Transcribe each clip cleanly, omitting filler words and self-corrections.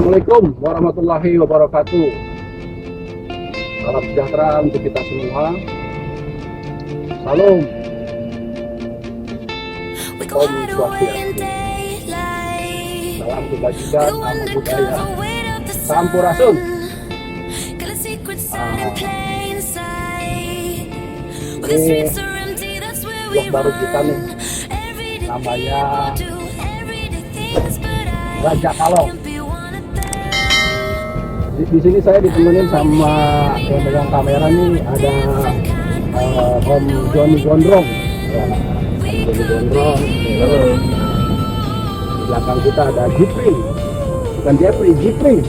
Assalamualaikum warahmatullahi wabarakatuh. Salam sejahtera untuk kita semua. Salam. Om Swastiastu. Salam kebajikan, salam budaya. Sampurasun. Ini vlog baru kita nih, namanya Raja Kalong. Di sini saya ditemenin sama yang pegang kamera nih, ada Om Joni Gondrong. Ya, Om Joni Gondrong. Di belakang kita ada Jipri, bukan Jeffrey, Jipri.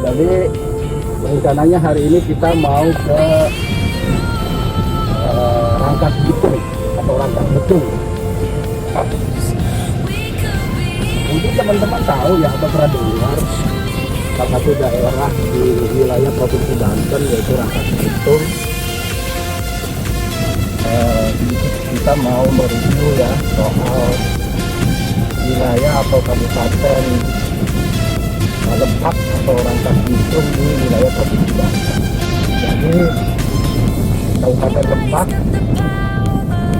Jadi rencananya hari ini kita mau ke Rangkas Bitung atau Rangkas Betung. Mungkin teman-teman tahu ya, atau pernah dengar salah satu daerah di wilayah Provinsi Banten yaitu Rangkas Bitung. Kita mau mereview ya soal wilayah atau kabupaten Lebak atau Rangkas Bitung di wilayah Provinsi Banten. Jadi Kabupaten Lebak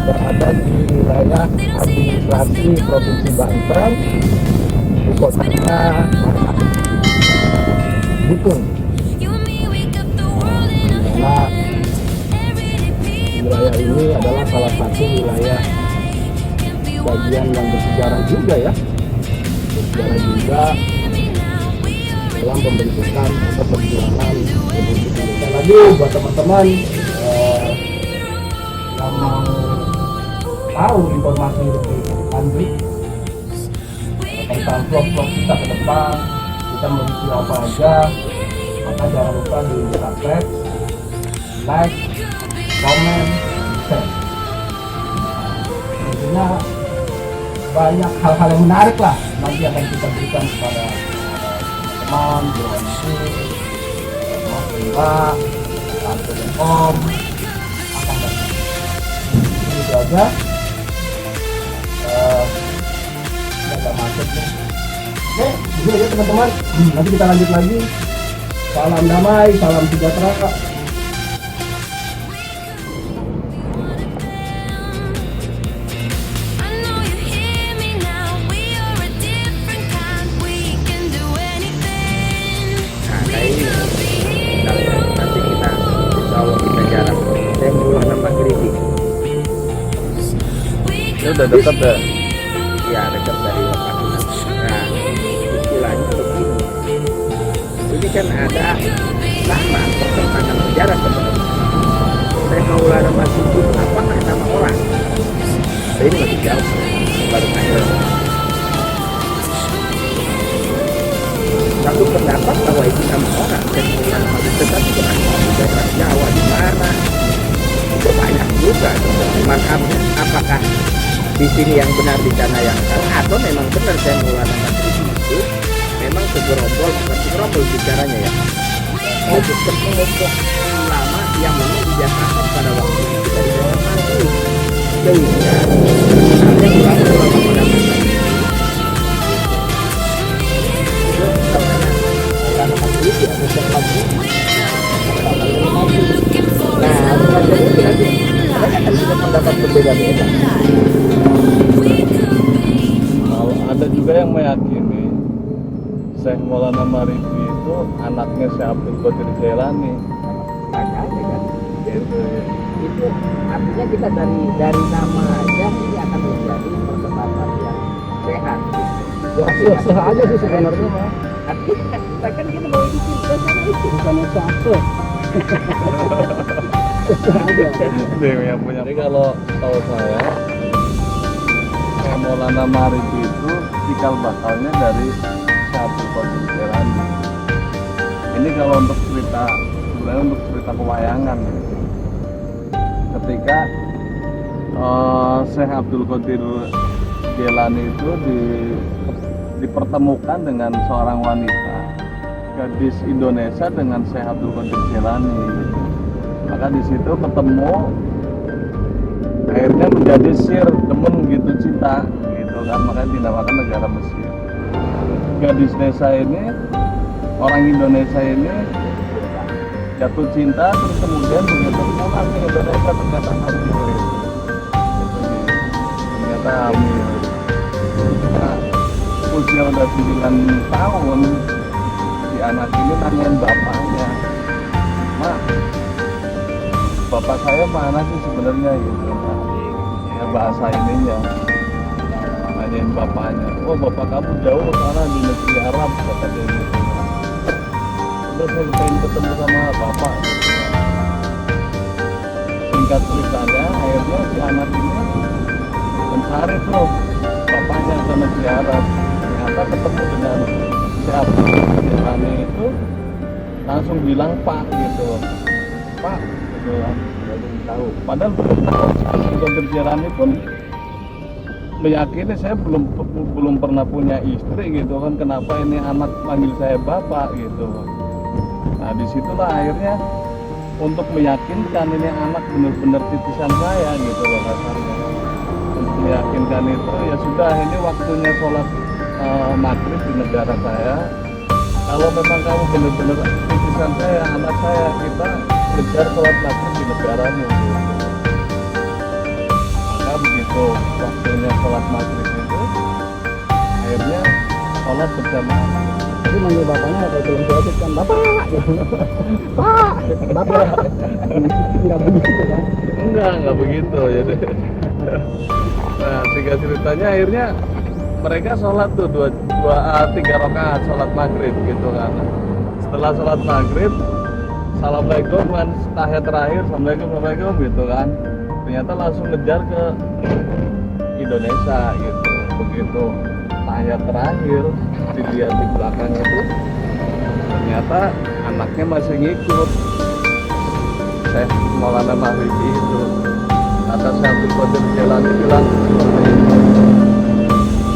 berada di wilayah administrasi Provinsi Banten, di kotanya Bitung. Karena wilayah ini adalah salah satu wilayah bagian yang bersejarah juga ya, bersejarah juga dalam pembentukan atau perjuangan Republik Indonesia. Lagi buat teman-teman yang mau tahu informasi lebih lanjut tentang vlog-vlog kita ke depan, kita mereview apa aja, maka jangan lupa di subscribe, like, komen, share. Tentunya banyak hal-hal yang menarik lah nanti akan kita berikan kepada teman, Bronsi, Mas Dewa, Tante dan Om akan datang. Itu aja. Agak macet nih. Oke, itu aja teman-teman. Nanti kita lanjut lagi. Salam damai, salam sejahtera. Ini udah dekat deh. Ya, dekat dari lokasi. Nah, istilahnya begini. Ini kan ada nama perkembangan sejarah sebenarnya. Saya Maulana Masukin apakah nama orang? Saya ini masih jauh, baru tanya. Satu pendapat bahwa itu nama orang. Saya Maulana Masukin, tetapi kenapa di daerah Jawa di mana? Itu banyak juga makamnya. Apakah di sini yang benar, di sana yang salah, atau memang benar saya Maulana Masukin itu memang segerombol, bukan segerombol bicaranya ya, kelompok ulama yang memang dijatuhkan pada waktu itu dari daerah Masukin, sehingga ada ulama-ulama pada masa itu namanya Maulana Masukin ya, nah, semacam itu nanti mereka akan bisa pendapat berbeda-beda. Ada juga yang meyakini Syekh Maulana Marifi itu anaknya Syekh Abdul Qadir Jailani. Makanya kan itu artinya kita dari nama aja ini akan menjadi perdebatan yang sehat. Sah aja sih sebenarnya mah. Artinya kita kan kita mau bikin suasana itu Bukan satu. Yang punya. Jadi kalau tahu saya, Syekh Maulana Marifi itu cikal bakalnya dari Syekh Abdul Qadir Jailani. Ini kalau untuk cerita, sebenarnya untuk cerita pewayangan. Ketika Syekh Abdul Qadir Jailani itu dipertemukan dengan seorang wanita, gadis Indonesia dengan Syekh Abdul Qadir Jailani gitu. Maka di situ ketemu, akhirnya menjadi sir demen gitu cinta gitu kan, makanya dinamakan negara Mesir. Gadis desa ini, orang Indonesia ini jatuh cinta, terus kemudian begitu pulang ke Indonesia ternyata hamil gitu. Ternyata hamil. Nah, usia udah 9 tahun, si anak ini nanyain bapaknya, "Mak, bapak saya mana sih sebenarnya?" gitu. Nah, ya bahasa ininya, nanyain bapaknya, "Oh, bapak kamu jauh sana di negeri Arab," kata dia gitu. "Udah, saya pengen ketemu sama bapak." Gitu. Singkat ceritanya, akhirnya si anak ini mencari tuh bapaknya ke negeri Arab. Ternyata ketemu dengan si Abu Jalani itu, langsung bilang "Pak" gitu, "Pak," gitu kan. Tahu. Padahal belum tahu. Abu Jalani pun meyakini saya belum pernah punya istri gitu kan, kenapa ini anak panggil saya bapak gitu. Nah disitulah akhirnya untuk meyakinkan ini anak benar-benar titisan saya gitu loh kasarnya. Untuk meyakinkan itu ya sudah, ini waktunya sholat maghrib di negara saya. Kalau memang kamu benar-benar titisan saya, anak saya, kita kejar sholat maghrib di negaramu gitu. Maka begitu waktunya sholat maghrib itu, akhirnya sholat berjamaah. Jadi manggil bapaknya kayak film Hollywood kan, "Bapak," gitu. "Pak, bapak." Nggak begitu kan? Enggak begitu. Jadi, nah singkat ceritanya akhirnya mereka sholat tuh 3 rakaat sholat maghrib gitu kan. Setelah sholat maghrib, assalamualaikum kan, tahiyat terakhir, assalamualaikum gitu kan. Ternyata langsung ngejar ke Indonesia gitu. Begitu tahiyat terakhir, dilihat di belakang itu, ternyata anaknya masih ngikut Syekh Maulana Maghribi itu. Kata Syekh Abdul Qadir Jailani bilang seperti itu,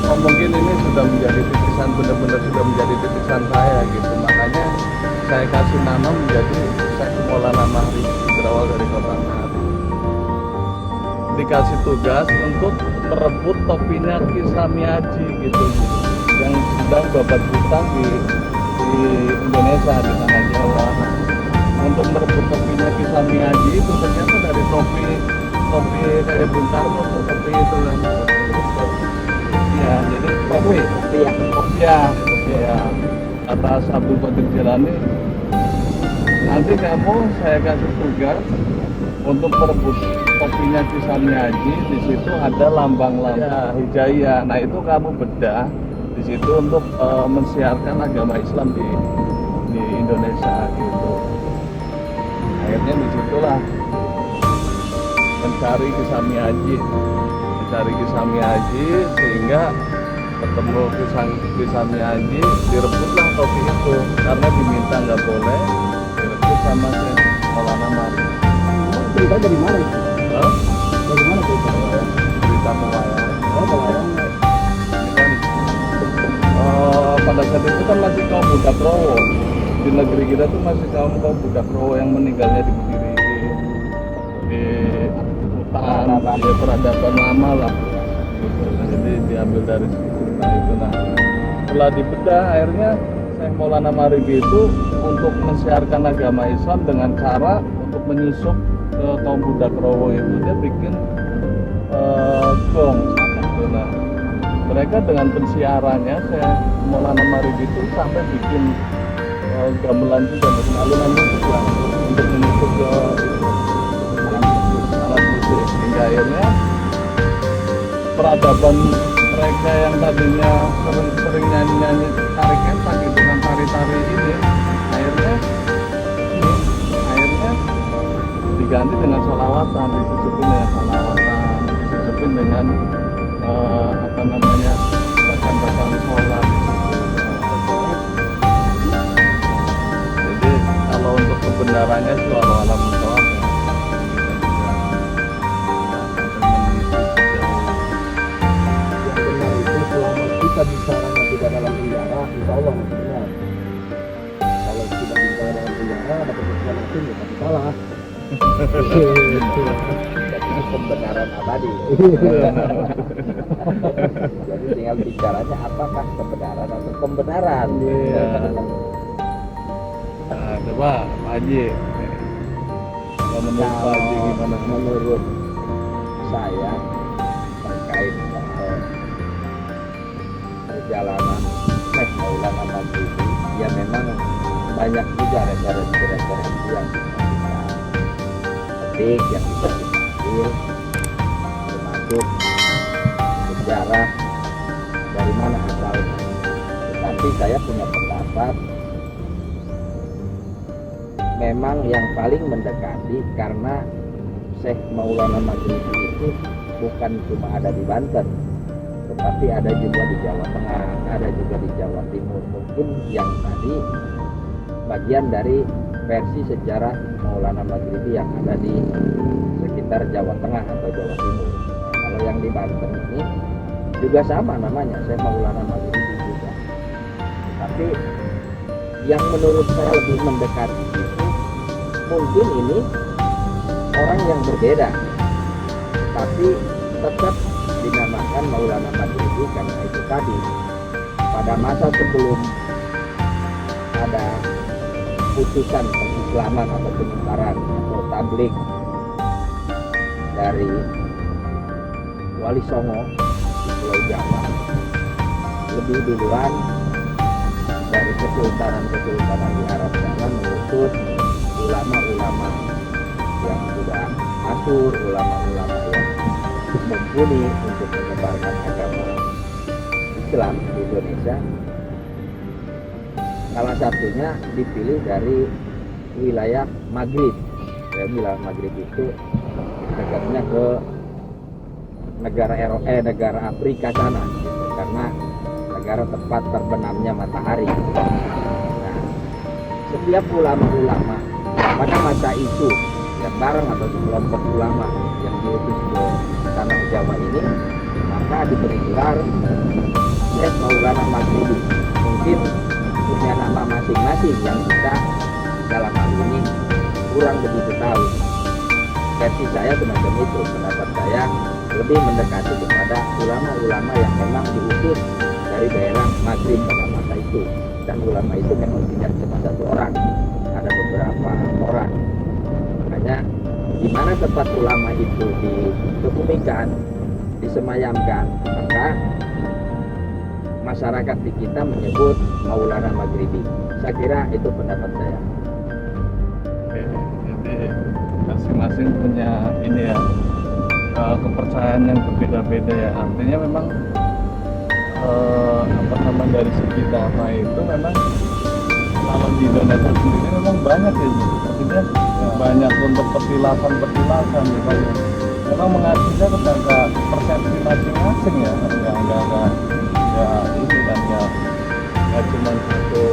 "Oh, mungkin ini sudah menjadi titisan, benar-benar sudah menjadi titisan saya gitu. Makanya saya kasih nama menjadi Syekh Maulana Maghribi, berawal dari kota Nahar." Dikasih tugas untuk merebut topinya Ki Sami Haji gitu, yang sedang babat hutang di Indonesia, di tanah Jawa. Nah, untuk merebut topinya Ki Sami Haji itu ternyata dari topi kayak Bung Karno, topi itu kan. Ya, jadi topi ya. Kata Abdul Qadir Jailani, "Nanti kamu saya kasih tugas untuk merebut topinya Ki Sami Haji, di situ ada lambang-lambang hijaiyah. Nah itu kamu bedah di situ untuk mensiarkan agama Islam di Indonesia gitu." Akhirnya disitulah mencari Ki Sami Haji, sehingga ketemu Ki Sami Haji, direbutlah topi itu karena diminta nggak boleh, direbut sama Syekh Maulana Maghribi. Cerita dari mana itu? Hah? Dari mana cerita? Cerita pewayangan. Oh, pewayangan. Ini kan pada saat itu kan masih kaum budak rowo. Di negeri kita tuh masih kaum budak rowo yang meninggalnya di hutan, ya peradaban lama lah gitu. Nah, jadi diambil dari cerita itu. Nah setelah dibedah, akhirnya Syekh Maulana Maghribi itu untuk mensiarkan agama Islam dengan cara untuk menyusup ke kaum budak rowo itu, dia bikin gong gitu. Nah mereka dengan pensiarannya, Syekh Maulana Maghribi itu sampai bikin gamelan juga, bikin alunan musik lah untuk menyusup ke itu, alat musik, hingga akhirnya peradaban mereka yang tadinya sering nyanyi tari kepak gitu kan, tari-tari ini akhirnya diganti dengan sholawatan, disusupin dengan sholawatan, disusupin dengan bacaan sholat. Jadi kalau untuk kebenarannya sih walau alam musawab ya. Kita bicaranya tidak dalam penjara, insya Allah masih benar. Kalau tidak bicara dalam penjara, dapat hukuman mati, ya pasti salah. Jadi pembenaran abadi. Jadi tinggal bicaranya apakah kebenaran atau pembenaran. Iya. Nah, coba Pak Haji. Kalau menurut Pak Haji gimana? Menurut saya terkait soal perjalanan Syekh Maulana Maghribi, ya memang banyak juga referensi yang bisa kita petik, yang bisa kita ambil, termasuk sejarah dari mana asalnya. Tetapi saya punya pendapat memang yang paling mendekati, karena Syekh Maulana Maghribi itu bukan cuma ada di Banten, tetapi ada juga di Jawa Tengah, ada juga di Jawa Timur. Mungkin yang tadi bagian dari versi sejarah Maulana Maghribi yang ada di sekitar Jawa Tengah atau Jawa Timur. Kalau yang di Banten ini juga sama namanya, Syekh Maulana Maghribi juga. Tapi yang menurut saya lebih mendekati itu, mungkin ini orang yang berbeda, tapi tetap dinamakan Maulana Maghribi karena itu tadi pada masa sebelum ada putusan pengislaman atau penyebaran atau tablik dari Wali Songo di Pulau Jawa, lebih duluan dari kesultanan di Arab Sana mengutus ulama-ulama yang sudah masyhur, ulama-ulama yang mumpuni untuk menyebarkan agama Islam di Indonesia. Salah satunya dipilih dari wilayah Maghrib. Ya, wilayah Maghrib itu dekatnya ke negara Afrika sana, gitu, karena negara tempat terbenamnya matahari. Nah, setiap ulama-ulama pada masa itu yang bareng atau sekelompok ulama yang diutus ke tanah Jawa ini, maka diberi gelar Syekh Maulana Maghribi. Mungkin punya nama masing-masing yang kita dalam hal ini kurang begitu tahu. Versi saya semacam itu, pendapat saya lebih mendekati kepada ulama-ulama yang memang diutus dari daerah Maghrib pada masa itu. Dan ulama itu memang tidak cuma satu orang, ada beberapa orang. Makanya di mana tempat ulama itu dikebumikan, disemayamkan, maka masyarakat di kita menyebut Maulana Maghribi. Saya kira itu pendapat saya. Oke, jadi masing-masing punya ini ya, kepercayaan yang berbeda-beda ya. Artinya memang dari segi data itu memang kalau di Indonesia sendiri memang banyak ya, artinya banyak untuk petilasan misalnya. Memang mengacunya kepada persepsi masing-masing ya, enggak ya ini kan ya cuma satu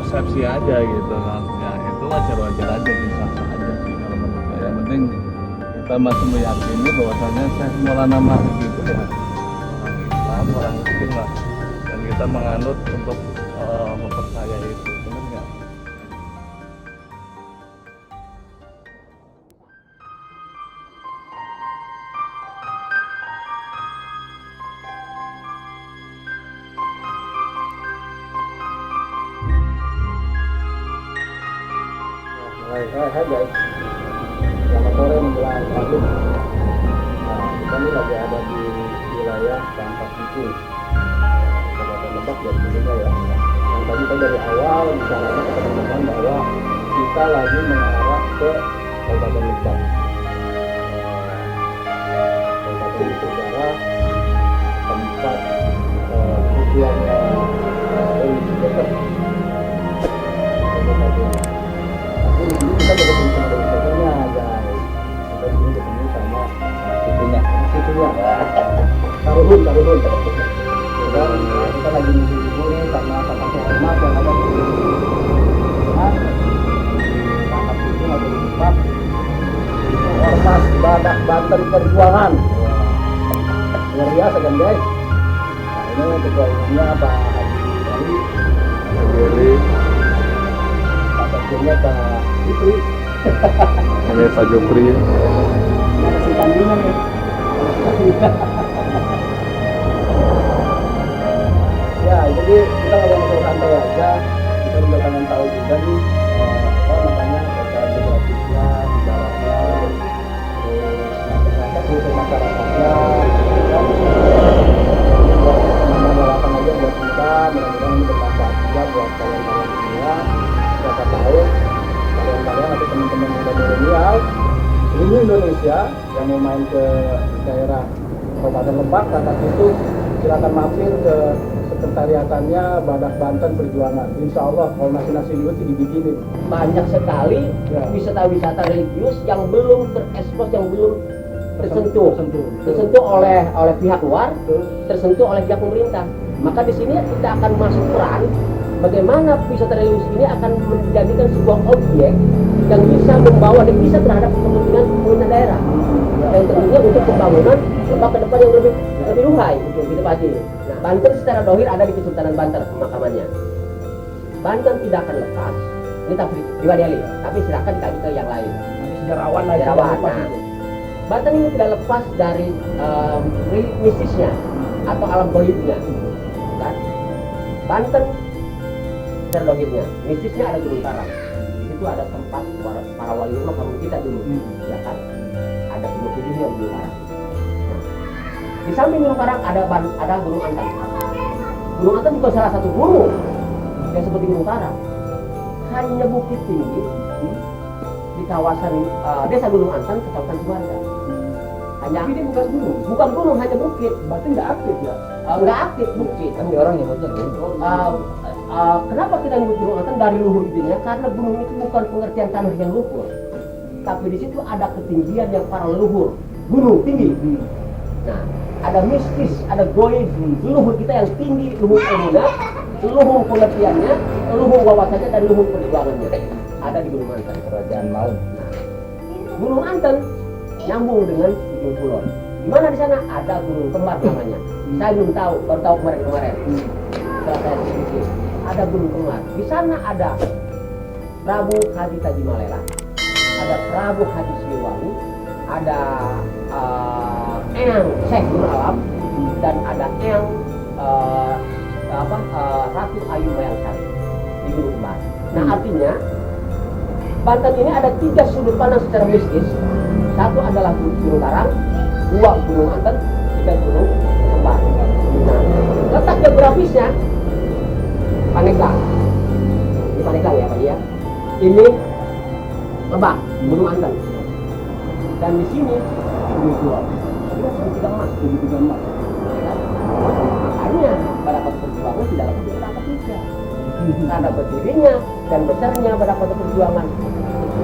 persepsi aja gitu kan. Ya itu wajar-wajar aja, bisa aja sih kalau menurut saya. Yang penting kita masih meyakini bahwasanya Syekh Maulana Maghribi itu ya orang Islam, orang Muslim lah, dan kita menganut untuk mempercayai itu, benar nggak? Hai guys, selamat sore menjelang maghrib. Nah, kita ini lagi ada di wilayah Campak Piku, Kabupaten Lebak dan Indonesia ya. Yang tadi kita dari awal bicaranya ke teman-teman bahwa kita lagi mengarah ke Kabupaten Lebak. Kabupaten Sejarah, tempat tujuannya Elizabeth. Di sini kita udah ketemu sama Elizabethnya guys. Kita di sini ketemu sama cucunya. Taruhun. Dan kita lagi menunggu nih karena kakak hormat yang ada di kakak itu atau di tempat Ormas Badak Banten Perjuangan. Luar biasa kan guys. Nah ini ketua umumnya Pak Haji Wali, Pak Ketumnya Pak Jupri. Ini Pak Jupri. Ini ada si tandingan ya. Ya, jadi kita nggak mau santai aja. Kita juga pengen tahu juga nih apa namanya terkait geografisnya, sejarahnya, terus ternyata kultur masyarakatnya. Dan buat menambahkan aja buat kita, mudah-mudahan ini bermanfaat juga buat kalian-kalian semua. Siapa tahu kalian-kalian atau teman-teman muda milenial seluruh Indonesia yang mau main ke daerah Kabupaten Lebak, Rakas itu silakan mampir ke sekretariatannya Badak Banten Perjuangan. Insya Allah kalau nasi liwet sih dibikinin. Banyak sekali Ya. wisata-wisata religius yang belum terekspos, yang belum tersentuh Tersentuh. oleh pihak luar, Terus tersentuh oleh pihak pemerintah. Maka di sini kita akan masuk peran bagaimana wisata religius ini akan menjadikan sebuah objek yang bisa membawa devisa terhadap kepentingan pemerintah daerah. Dan tentunya untuk pembangunan Lebak ke depan yang lebih luhai untuk gitu Pak Haji. Nah, Banten secara dohir ada di Kesultanan Banten pemakamannya. Banten tidak akan lepas, ini tak pribadi Ali, tapi silakan dikaji ke yang lain. nanti sejarawan lah Sejarawan. itu. Nah, Banten ini tidak lepas dari mistisnya atau alam goibnya, kan? Banten secara dohirnya, mistisnya ada Gunung Karang. Itu ada tempat para wali Allah kamu kita dulu, ya kan? Ada Gunung Tujuhnya Gunung Karang. Nah, di samping Gunung Karang ada Gunung Antan. Gunung Antan bukan salah satu gunung yang seperti Gunung Karang, hanya bukit tinggi di kawasan desa Gunung Antan, kecamatan Sumarga. Hanya Tapi ini bukan gunung. bukan gunung, hanya bukit. Berarti nggak aktif ya? Nggak aktif bukit. Tapi orang nyebutnya gunung. Kenapa kita nyebut Gunung Antan dari luhur itunya? Karena gunung itu bukan pengertian tanah yang luhur, tapi di situ ada ketinggian yang para leluhur, gunung tinggi. Nah, ada mistis, ada goib, leluhur kita yang tinggi, leluhur ilmunya, leluhur pengertiannya, leluhur wawasannya dan leluhur perjuangannya ada di Gunung Antan. Kerajaan maut. Nah, Gunung Antan nyambung dengan Gunung Kulon. Di mana di sana ada Gunung Kembar namanya. Saya belum tahu, baru tahu kemarin. Setelah saya sedikit, ada Gunung Kembar. Di sana ada Prabu Haji Tajimalela, ada Prabu Haji Siliwangi, ada Eyang Syekh Nur Alam, dan ada Eyang Ratu Ayu Mayangsari di Gunung Kembar. Nah, artinya Banten ini ada 3 sudut pandang secara mistis. Satu adalah Gunung Karang, 2 Gunung Anten, 3 Gunung Kembar. Nah, letak geografisnya Pandeglang. Ini Pandeglang ya Pak ya. Ini Lebak, Gunung Anten. Dan di sini Gunung Kulon. Ini segitiga emas. Ya kan? Makanya pada perjuangan tidak lepas dari kata tiga. Karena berdirinya dan besarnya pada perjuangan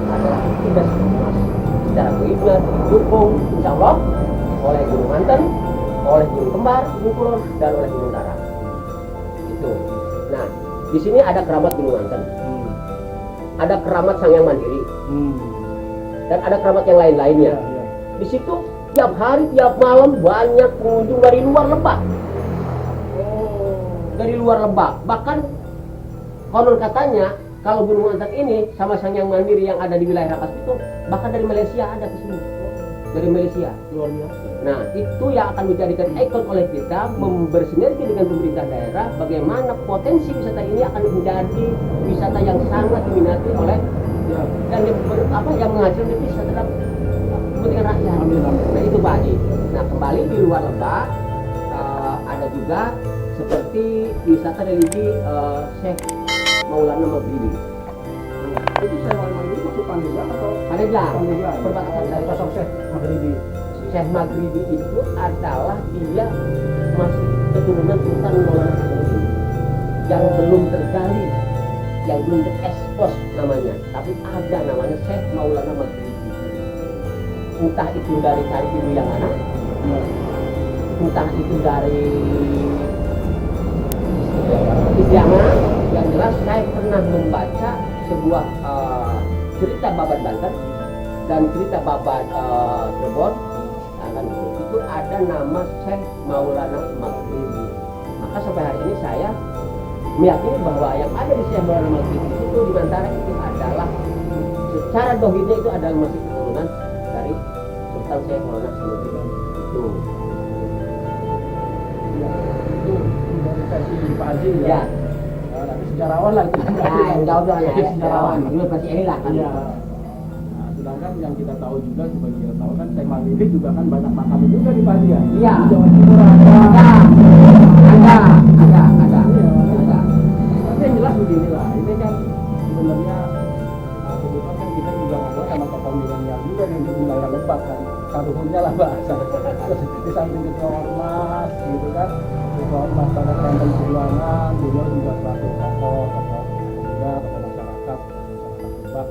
adalah tidak emas. Secara goibnya didukung insya Allah oleh Gunung Anten, oleh Gunung Kembar, Gunung Kulon, dan oleh Gunung Karang. Itu. Nah, di sini ada keramat Gunung Anten, ada keramat Sang Yang Mandiri, dan ada keramat yang lain-lainnya. Di situ tiap hari, tiap malam banyak pengunjung dari luar Lebak. Dari luar Lebak. Bahkan konon katanya kalau Gunung Anten ini sama Sang Yang Mandiri yang ada di wilayah Rakas itu bahkan dari Malaysia ada ke sini. Dari Malaysia. Luar biasa. Nah, itu yang akan menjadikan ikon oleh kita bersinergi dengan pemerintah daerah bagaimana potensi wisata ini akan menjadi wisata yang sangat diminati oleh dan yang menghasilkan devisa terhadap kepentingan rakyat. Nah, itu Pak Haji. Nah, kembali di luar Lebak ada juga seperti wisata religi Syekh Maulana Maghribi. Itu saya mau ini masuk Pandeglang atau Pandeglang, Pandeglang? perbatasan dari Sosok Syekh Maghribi. Syekh Maghribi itu adalah dia masih keturunan Sultan Maulana Maghribi yang belum tergali, yang belum terekspos namanya, tapi ada namanya Syekh Maulana Maghribi. Entah itu dari Kali Biru yang mana, entah itu dari Istiana, yang jelas saya pernah membaca sebuah cerita Babat Banten dan cerita Babat Cirebon. Nah, kan itu ada nama Syekh Maulana Maghribi. Maka sampai hari ini saya meyakini bahwa yang ada di Syekh Maulana Maghribi itu di antara itu adalah secara dohirnya itu adalah masih keturunan dari Sultan Syekh Maulana Maghribi itu. masih Pak Haji Ya. ya. Nanti sejarawan lah itu. Nah, jauh dong ya, sejarawan. Dulu pasti ini lah kan. Iya. Nah, sedangkan yang kita tahu juga sebagai kita tahu kan Syekh Mandiri juga kan banyak makam juga di Pak Haji ya. Iya. Di Jawa Timur ada. Ada. Iya. Tapi yang jelas beginilah, ini kan sebenarnya kebetulan kan kita juga ngobrol sama tokoh milenial juga nih di wilayah Lebak kan, karuhunnya lah bahasa. Terus di samping ketua ormas gitu kan, ketua ormas pada Krempel Perjuangan, beliau juga selaku tokoh muda, tokoh masyarakat Lebak.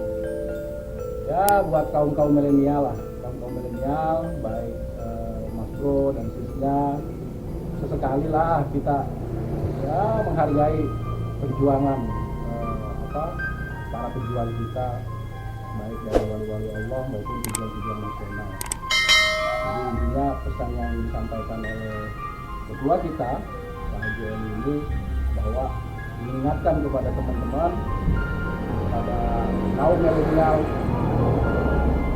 Ya buat kaum milenial lah, kaum milenial baik Mas Bro dan sisnya sesekali lah kita ya menghargai perjuangan para pejuang kita baik dari wali-wali Allah maupun pejuang-pejuang nasional. Jadi intinya pesan yang disampaikan oleh ketua kita Pak Haji ini bahwa mengingatkan kepada teman-teman, kepada kaum milenial,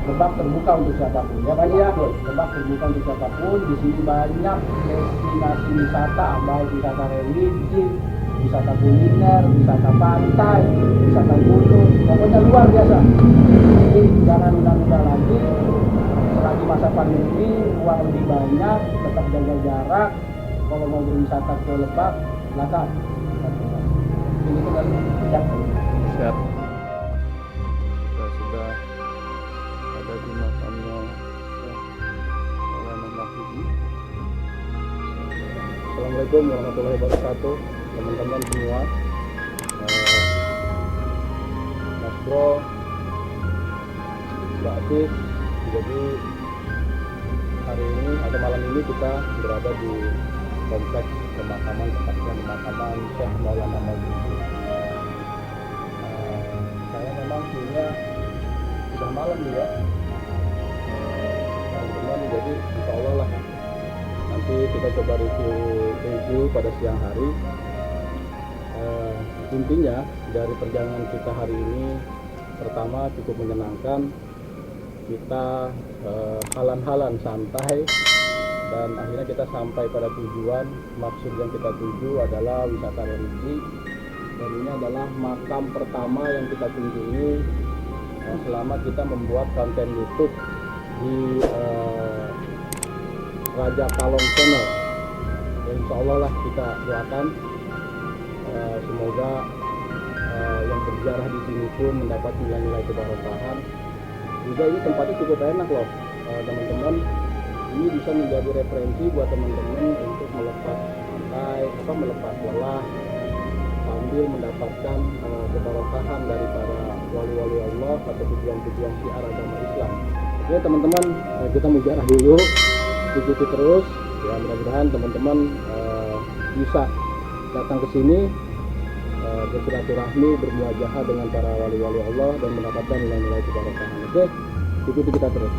Lebak terbuka untuk siapapun ya Pak ya. Lebak terbuka untuk siapapun. Di sini banyak destinasi wisata, baik wisata religi, wisata kuliner, wisata pantai, wisata gunung, pokoknya luar biasa. Jadi jangan unda-unda lagi. Selagi masa pandemi, uang lebih banyak, tetap jaga jarak. Kalau mau berwisata ke Lebak, silakan. Ini itu kan siap. Siap. Kita sudah ada di makamnya Maulana Mahfudzi. Assalamualaikum warahmatullahi wabarakatuh, teman-teman semua. Mas Bro, Mbak Atis, jadi hari ini atau malam ini kita berada di kompleks pemakaman, tepatnya pemakaman Syekh Maulana Mahfudzi. Saya memang punya sudah malam nih ya, teman-teman. Jadi insya Allah lah nanti kita coba review pada siang hari. Intinya dari perjalanan kita hari ini, pertama cukup menyenangkan. Kita halan-halan santai dan akhirnya kita sampai pada tujuan. Maksud yang kita tuju adalah wisata religi, dan ini adalah makam pertama yang kita kunjungi selama kita membuat konten YouTube di Raja Kalong Channel. Dan insya Allah lah kita doakan semoga yang berziarah di sini pun mendapat nilai-nilai keberkahan. Juga ini tempatnya cukup enak loh teman-teman. Ini bisa menjadi referensi buat teman-teman untuk melepas santai, melepas lelah sambil mendapatkan keberkahan dari para wali-wali Allah atau pejuang-pejuang syiar agama Islam. Oke teman-teman, kita mujarah dulu, ikuti terus. Ya mudah-mudahan teman-teman bisa datang ke sini, bersilaturahmi, bermuajahah dengan para wali-wali Allah dan mendapatkan nilai-nilai keberkahan. Oke, ikuti kita terus.